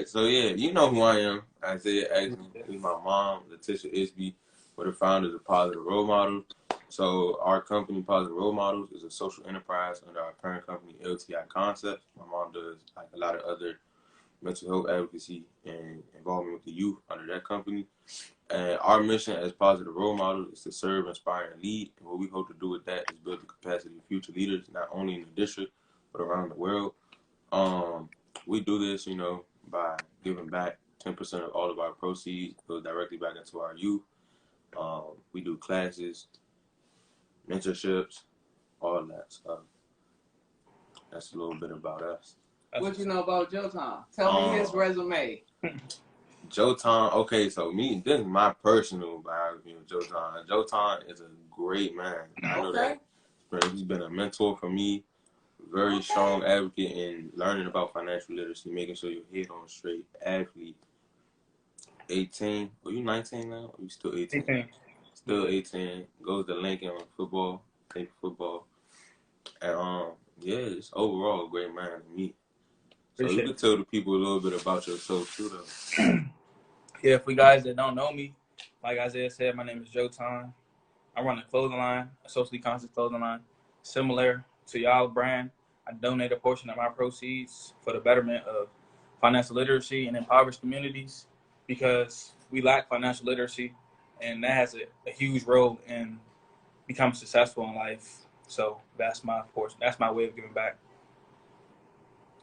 right, so yeah, you know who I am. Isaiah Axman. This is my mom, Letitia Isby. We're the founders of Positive Role Models. So our company, Positive Role Models, is a social enterprise under our parent company, LTI Concepts. My mom does like a lot of other mental health advocacy and involvement with the youth under that company. And our mission as Positive Role Models is to serve, inspire, and lead. And what we hope to do with that is build the capacity of future leaders, not only in the district, but around the world. We do this, by giving back 10% of all of our proceeds goes directly back into our youth. We do classes, mentorships, all of that stuff. That's a little bit about us. What you know about Joton? Tell me his resume. Joton, okay, so this is my personal biography of Joton. Joton is a great man. I know that he's been a mentor for me. Very strong advocate in learning about financial literacy, making sure your head on straight. Athlete. 18. Are you 19 now? Or are you still 18? 18. Still 18. Goes to Lincoln on football. Play football. And it's overall a great man to me. So you can tell the people a little bit about yourself too, though. Yeah, for you guys that don't know me, like Isaiah said, my name is Joton. I run a clothing line, a socially conscious clothing line, similar to y'all brand. I donate a portion of my proceeds for the betterment of financial literacy in impoverished communities because we lack financial literacy, and that has a huge role in becoming successful in life. So that's my portion. That's my way of giving back.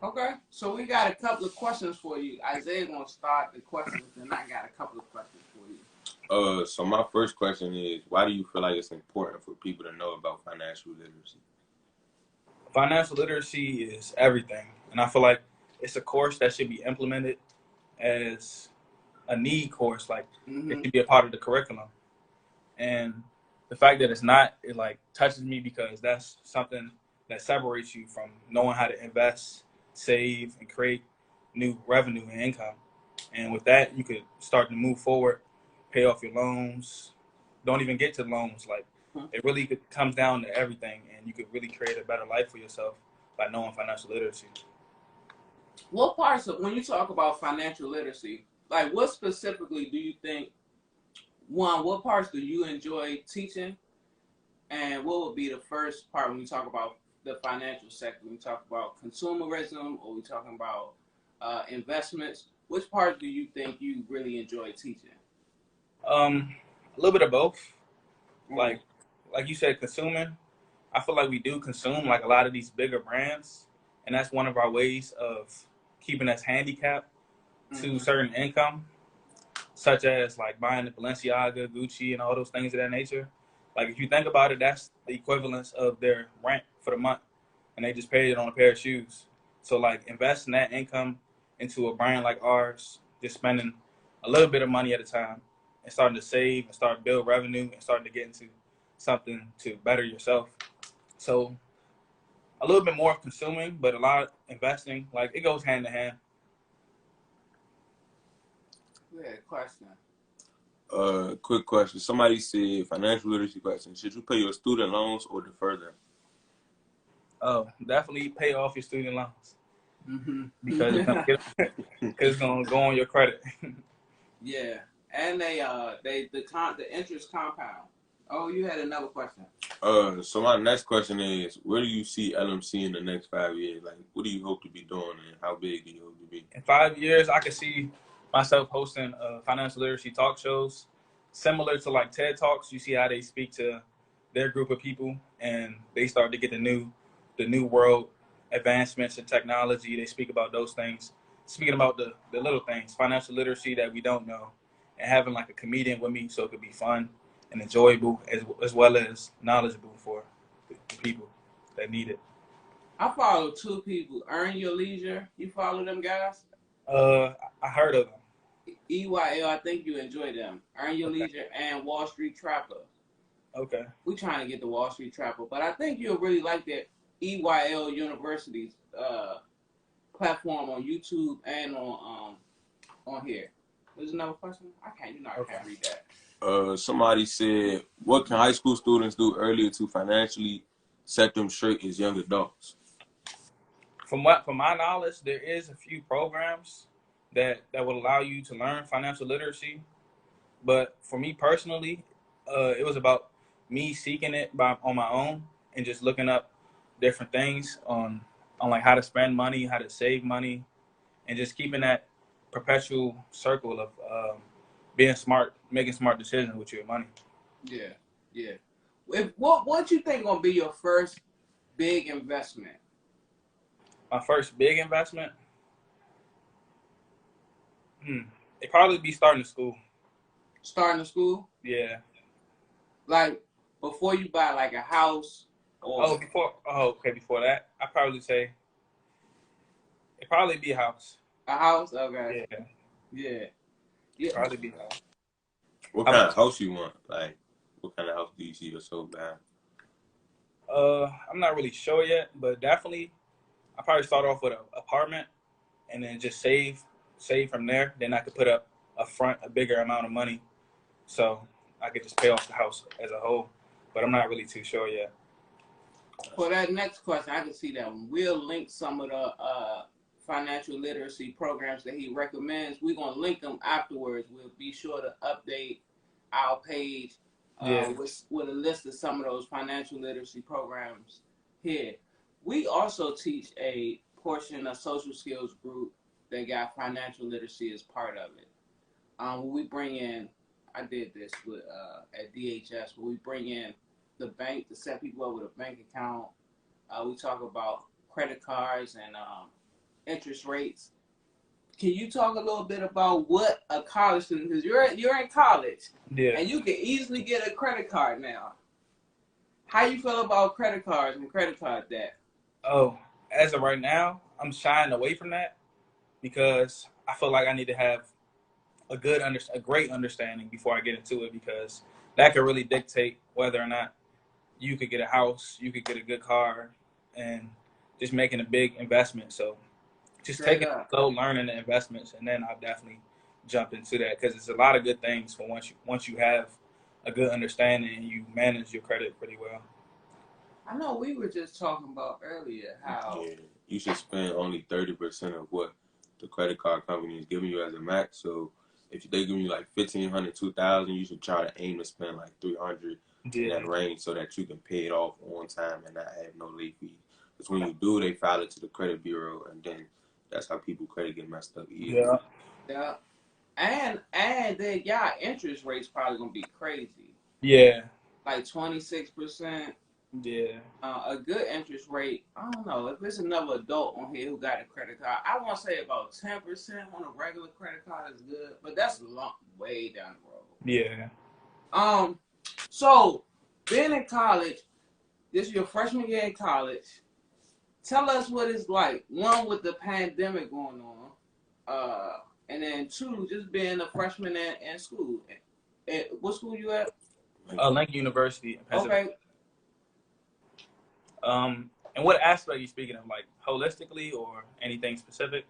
Okay, so we got a couple of questions for you. Isaiah's gonna start the questions, and I got a couple of questions for you. So my first question is, why do you feel like it's important for people to know about financial literacy? Financial literacy is everything, and I feel like it's a course that should be implemented as a need course. Like it should be a part of the curriculum, and the fact that it's not, it like touches me because that's something that separates you from knowing how to invest, save, and create new revenue and income. And with that, you could start to move forward, pay off your loans. Don't even get to loans. Like it really comes down to everything, and you could really create a better life for yourself by knowing financial literacy. What parts of, when you talk about financial literacy, like what specifically do you think, what parts do you enjoy teaching? And what would be the first part when you talk about the financial sector? When we talk about consumerism, or we talking about investments? Which part do you think you really enjoy teaching? A little bit of both. Like you said, consuming. I feel like we do consume like a lot of these bigger brands, and that's one of our ways of keeping us handicapped to certain income, such as like buying the Balenciaga, Gucci, and all those things of that nature. Like if you think about it, that's the equivalence of their rent for the month, and they just paid it on a pair of shoes. So like investing that income into a brand like ours, just spending a little bit of money at a time, and starting to save and start to build revenue and starting to get into something to better yourself. So a little bit more of consuming, but a lot of investing. Like it goes hand in hand. Good question. Quick question. Somebody said, financial literacy question, should you pay your student loans or defer them? Oh, definitely pay off your student loans. Because it's gonna go on your credit. Yeah, and the interest compound. Oh, you had another question. So my next question is, where do you see LMC in the next 5 years? Like, what do you hope to be doing, and how big do you hope to be? In 5 years, I could see myself hosting financial literacy talk shows, similar to like TED Talks. You see how they speak to their group of people, and they start to get the new world advancements in technology. They speak about those things, speaking about the little things, financial literacy that we don't know, and having like a comedian with me so it could be fun and enjoyable as well as knowledgeable for the people that need it. I follow two people. Earn Your Leisure. You follow them guys? I heard of them. EYL, I think you enjoy them. Earn Your Leisure and Wall Street Trapper. Okay. We're trying to get the Wall Street Trapper, but I think you'll really like that EYL University's platform on YouTube and on here. There's another question? I can't read that. Somebody said, what can high school students do earlier to financially set them straight as young adults? From my knowledge, there is a few programs that would allow you to learn financial literacy. But for me personally, it was about me seeking it on my own and just looking up different things on like how to spend money, how to save money, and just keeping that perpetual circle of being smart, making smart decisions with your money. Yeah, yeah. What you think gonna be your first big investment? My first big investment, it'd probably be starting to school. Starting to school? Yeah. Like before you buy like a house or Before that, I'd probably say it'd probably be a house. a house? Okay. Yeah. Yeah. Yeah. Probably be a house. What How kind about of house you want? Like, what kind of house do you see yourself buying? I'm not really sure yet, but definitely I probably start off with an apartment and then just save from there. Then I could put up a bigger amount of money, so I could just pay off the house as a whole. But I'm not really too sure yet. For that next question, I can see that one. We'll link some of the financial literacy programs that he recommends. We're gonna link them afterwards. We'll be sure to update our page with a list of some of those financial literacy programs here. We also teach a portion of social skills group that got financial literacy as part of it. We bring in, I did this with at DHS, where we bring in the bank to set people up with a bank account. We talk about credit cards and interest rates. Can you talk a little bit about what a college student, because you're in college, and you can easily get a credit card now. How you feel about credit cards and credit card debt? Oh, as of right now, I'm shying away from that because I feel like I need to have a great understanding before I get into it, because that could really dictate whether or not you could get a house, you could get a good car, and just making a big investment. So just taking it slow, learning the investments, and then I'll definitely jump into that, because it's a lot of good things for once you have a good understanding and you manage your credit pretty well. I know we were just talking about earlier how you should spend only 30% of what the credit card company is giving you as a max. So if they're giving you like $1,500, $2,000, you should try to aim to spend like $300 in that range so that you can pay it off on time and not have no late fees. Because when you do, they file it to the credit bureau, and then that's how people credit get messed up. Yeah. And then y'all interest rates probably gonna be crazy. Yeah. Like 26%. Yeah. A good interest rate, I don't know. If there's another adult on here who got a credit card, I want to say about 10% on a regular credit card is good, but that's way down the road. Yeah. So being in college, this is your freshman year in college. Tell us what it's like. One, with the pandemic going on, and then two, just being a freshman in school. What school you at? Lincoln University in Pennsylvania. Okay. And what aspect are you speaking of, like holistically or anything specific?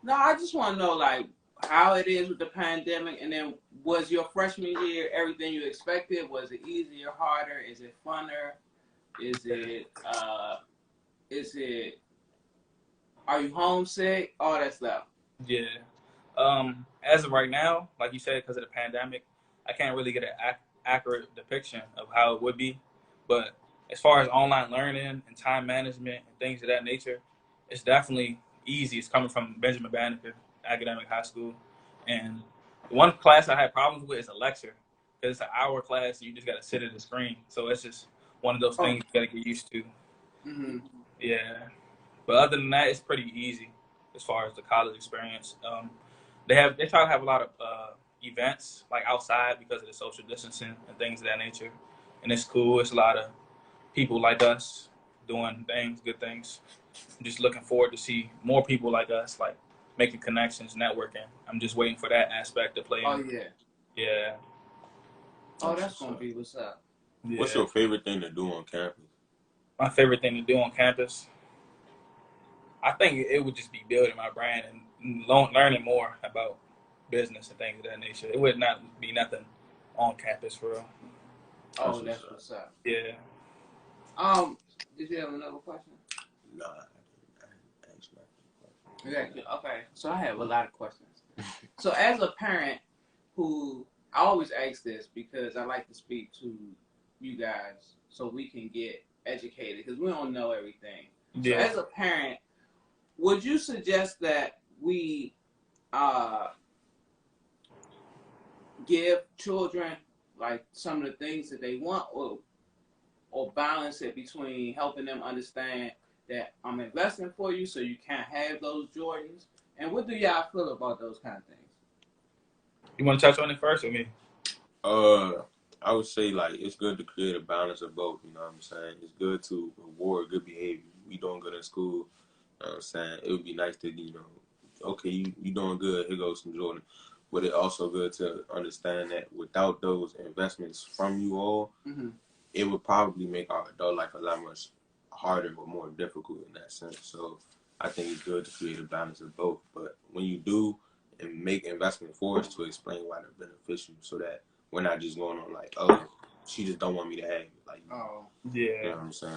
No, I just want to know like how it is with the pandemic, and then was your freshman year everything you expected? Was it easier, harder? Is it funner? Is it are you homesick? All that stuff. Yeah. As of right now, like you said, because of the pandemic, I can't really get an accurate depiction of how it would be. But as far as online learning and time management and things of that nature, it's definitely easy. It's coming from Benjamin Banneker Academic High School. And one class I had problems with is a lecture, because it's an hour class and you just got to sit at the screen. So it's just one of those things you got to get used to. Mm-hmm. Yeah. But other than that, it's pretty easy as far as the college experience. They try to have a lot of events like outside because of the social distancing and things of that nature, and it's cool. It's a lot of people like us doing good things. I'm just looking forward to see more people like us, like making connections, networking. I'm just waiting for that aspect to play in. Oh yeah. Yeah. Oh, that's gonna be what's up. Yeah. What's your favorite thing to do on campus? My favorite thing to do on campus, I think it would just be building my brand and learning more about business and things of that nature. It would not be nothing on campus for real. Oh, that's what's up. Yeah. Did you have another question? No, I didn't. Okay, so I have a lot of questions. So as a parent who, I always ask this because I like to speak to you guys so we can get educated because we don't know everything. So as a parent, would you suggest that we give children like some of the things that they want, or balance it between helping them understand that I'm investing for you so you can't have those Jordans? And what do y'all feel about those kind of things? You want to touch on it first or me? I would say like it's good to create a balance of both. You know what I'm saying? It's good to reward good behavior. We doing good in school. You know what I'm saying? It would be nice to, okay, you doing good. Here goes some Jordan. But it's also good to understand that without those investments from you all, it would probably make our adult life a lot much harder or more difficult in that sense. So I think it's good to create a balance of both. But when you do and make investment for us, to explain why they're beneficial, so that we're not just going on like, oh, she just don't want me to have it. Like, you know what I'm saying?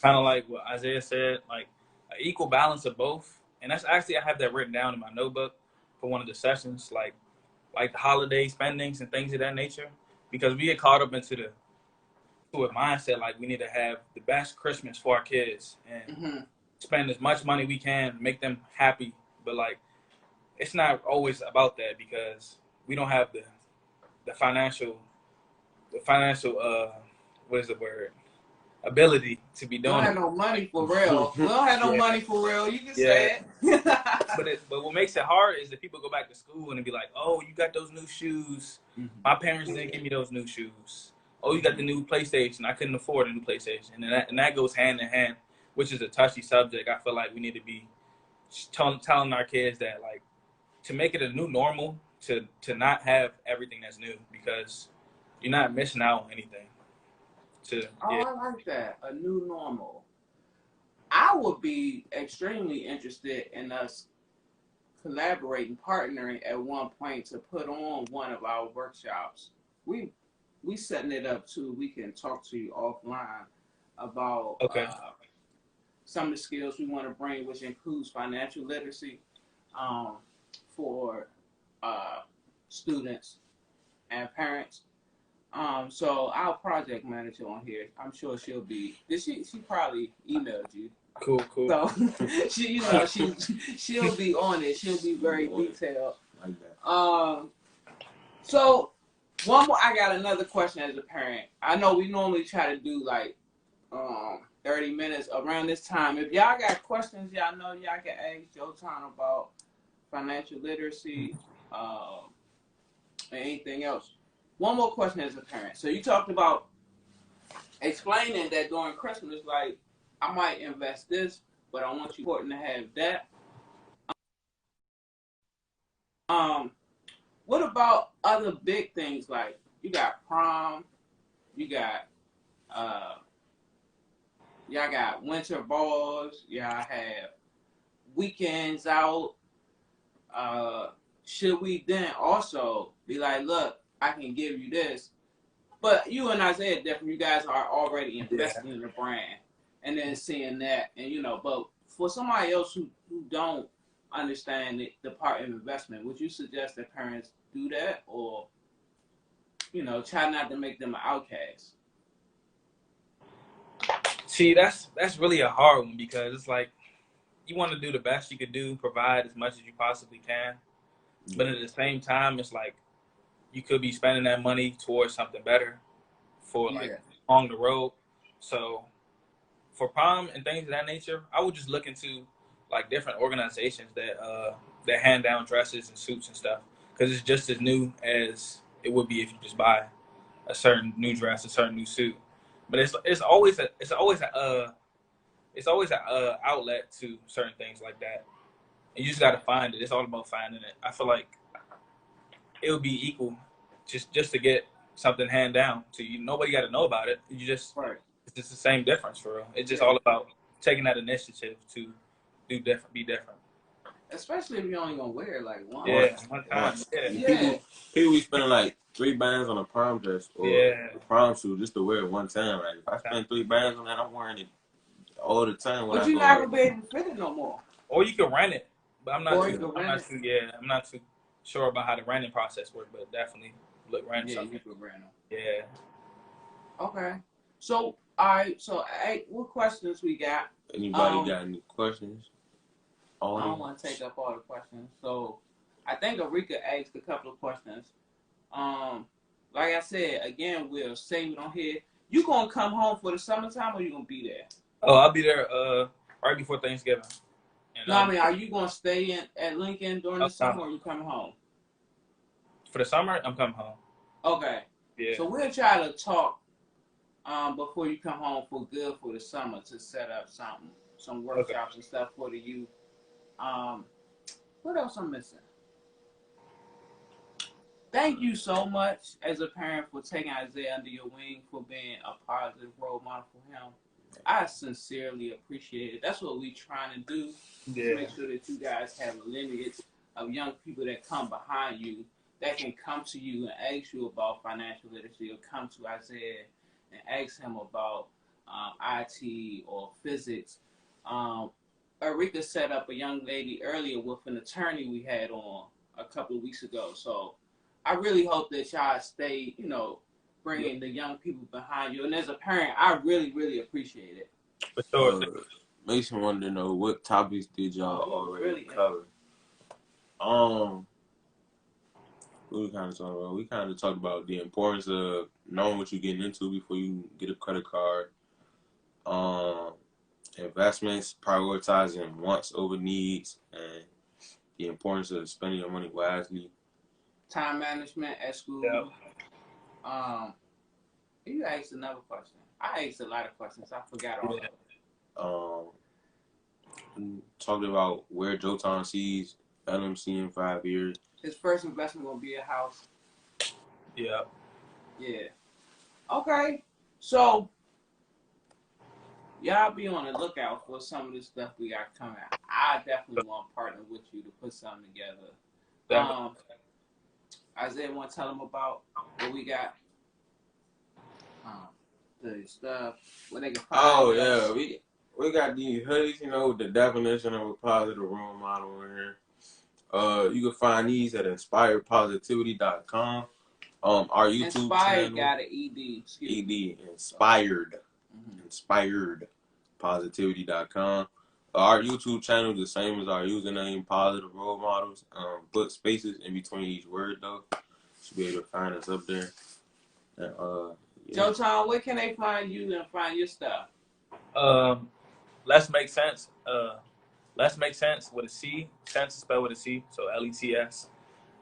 Kind of like what Isaiah said, like an equal balance of both. And that's actually, I have that written down in my notebook for one of the sessions, like the holiday spendings and things of that nature, because we get caught up into a mindset like we need to have the best Christmas for our kids and spend as much money we can, make them happy. But like, it's not always about that because we don't have the financial what is the word, ability to be doing. We don't have no money for real. We don't have no money for real. You can say it. But what makes it hard is that people go back to school and be like, oh, you got those new shoes. My parents didn't give me those new shoes. Oh, you got the new PlayStation. I couldn't afford a new PlayStation. And that goes hand in hand, which is a touchy subject. I feel like we need to be telling our kids that, like, to make it a new normal, to not have everything that's new, because you're not missing out on anything. I like that. A new normal. I would be extremely interested in us collaborating, partnering at one point to put on one of our workshops. We setting it up too. We can talk to you offline about some of the skills we want to bring, which includes financial literacy for students and parents. So our project manager on here, I'm sure she'll be. She probably emailed you. Cool. So she'll be on it. She'll be very detailed. Like that. So one more. I got another question as a parent. I know we normally try to do like 30 minutes around this time. If y'all got questions, y'all know y'all can ask Joton about financial literacy and anything else. One more question as a parent. So you talked about explaining that during Christmas, like, I might invest this, but I want you important to have that. What about other big things, like you got prom, you got y'all got winter balls, y'all have weekends out. Should we then also be like, look, I can give you this, but you and Isaiah different. You guys are already investing in the brand, and then seeing that, and but for somebody else who don't understand the part of investment, would you suggest that parents do that, or try not to make them an outcast? See, that's really a hard one, because it's like you want to do the best you could do, provide as much as you possibly can, but at the same time, it's like you could be spending that money towards something better for along the road. So for prom and things of that nature, I would just look into like different organizations that hand down dresses and suits and stuff, because it's just as new as it would be if you just buy a certain new dress, a certain new suit. But it's always an outlet to certain things like that. And you just got to find it. It's all about finding it. I feel like it would be equal just to get something hand down to you. Nobody got to know about it. You just It's just the same difference for real. It's just all about taking that initiative to be different. Especially if you're only gonna wear it like one. One time. People be spending like $3 on a prom dress or a prom suit just to wear it one time. Like, if I spend $3 on that, I'm wearing it all the time. But you're not gonna be able to fit it no more. Or you can rent it. But I'm not too sure about how the renting process works, but definitely look rent Yeah, something. you could rent them. Yeah. Okay. So, all right. So, hey, what questions we got? Anybody got any questions? I don't want to take up all the questions. So, I think Arika asked a couple of questions. Like I said, again, we'll save it on here. You gonna come home for the summertime, or you gonna be there? Oh, I'll be there right before Thanksgiving. And, No, I mean, are you gonna stay at Lincoln during the summer, or you coming home? For the summer, I'm coming home. Okay. Yeah. So we'll try to talk before you come home for good for the summer to set up some workshops and stuff for the youth. What else I'm missing? Thank you so much as a parent for taking Isaiah under your wing, for being a positive role model for him. I sincerely appreciate it. That's what we're trying to do, to make sure that you guys have a lineage of young people that come behind you, that can come to you and ask you about financial literacy, or come to Isaiah and ask him about IT or physics. Erika set up a young lady earlier with an attorney we had on a couple of weeks ago. So I really hope that y'all stay, bringing the young people behind you. And as a parent, I really, really appreciate it. For sure. Makes me want to know, what topics did y'all already cover? What we kind of talked about? We kind of talked about the importance of knowing what you're getting into before you get a credit card. Investments, prioritizing wants over needs, and the importance of spending your money wisely. Time management at school. Yep. You asked another question. I asked a lot of questions. I forgot all of them. Talked about where Joton sees LMC in 5 years. His first investment will be a house. Yeah. Yeah. Okay. So y'all be on the lookout for some of the stuff we got coming out. I definitely want to partner with you to put something together. Isaiah, want to tell them about what we got? The stuff where they can find us. we got these hoodies, with the definition of a positive role model in here. You can find these at inspiredpositivity.com. Our YouTube Inspired channel. got an ED. ED, inspired. Inspiredpositivity.com. Our YouTube channel is the same as our username, Positive Role Models. Put spaces in between each word, though. Should be able to find us up there. And, Joton, where can they find you and find your stuff? Let's Make Sense. Let's Make Sense with a C. Sense is spelled with a C. So LETS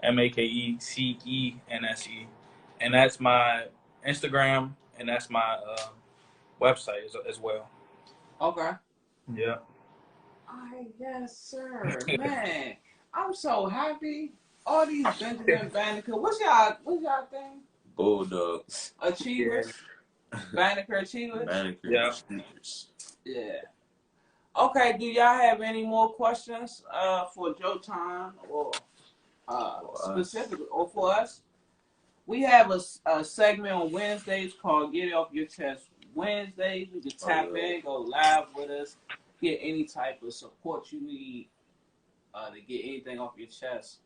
MAKECENSE. And that's my Instagram, and that's my website as well. Okay. Yeah. Yes, sir. Man, I'm so happy. All these Benjamin Banneker. What's y'all thing? Bulldogs. Achievers. Banneker Achievers. Banneker Achievers. Yeah. Okay. Do y'all have any more questions for Joton or specifically, or for us? We have a segment on Wednesdays called "Get It Off Your Chest Wednesdays." You can tap in, go live with us, get any type of support you need to get anything off your chest.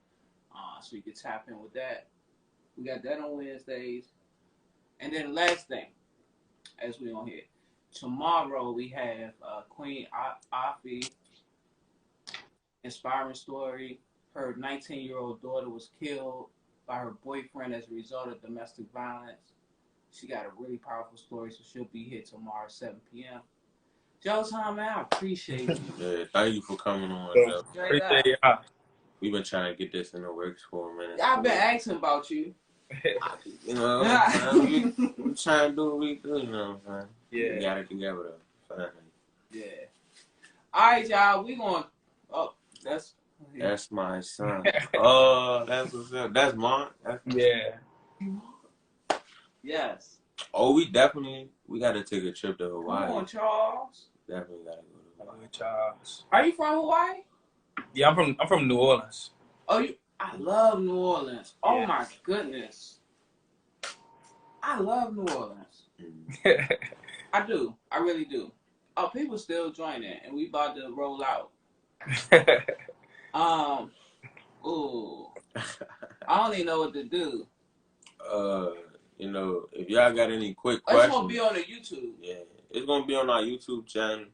So you can tap in with that. We got that on Wednesdays. And then the last thing, as we on here, tomorrow we have Queen Afi, inspiring story. Her 19-year-old daughter was killed by her boyfriend as a result of domestic violence. She got a really powerful story, so she'll be here tomorrow at 7 p.m. Joton, man, I appreciate you. Yeah, thank you for coming on. Appreciate you. We've been trying to get this in the works for a minute. I've been asking about you. We're trying to do what we do, Yeah. We got it together, though. Yeah. All right, y'all. We going. Oh, that's my son. Oh, that's what's up. That's mine. Yeah. Yes. Oh, we got to take a trip to Hawaii. Come on, Charles. Definitely got to go to Hawaii. Charles. Are you from Hawaii? Yeah, I'm from New Orleans. Oh, I love New Orleans. Oh, yeah. My goodness. I love New Orleans. I do. I really do. Oh, people still joining, and we about to roll out. Ooh. don't even know what to do. You know, if y'all got any quick It's questions, gonna be on the YouTube. yeah, it's gonna be on our YouTube channel.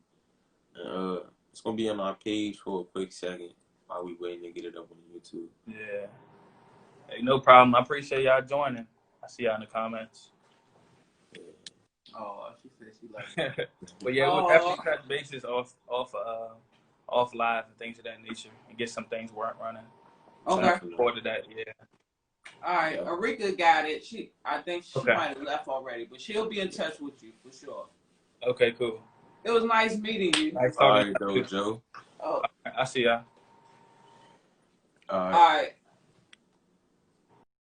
It's gonna be on our page for a quick second while we waiting to get it up on YouTube. Yeah. Hey, no problem. I appreciate y'all joining. I see y'all in the comments. Oh, she said she liked it. But yeah, we'll definitely touch bases off live and things of that nature and get some things running. Okay. Forward to that, yeah. All right, Yeah. Arika got it. I think she Okay. might have left already, but she'll be in touch with you for sure. Okay, cool. It was nice meeting you. Nice All talking right, to though, you. Joe. Oh, I see y'all. All all right. right.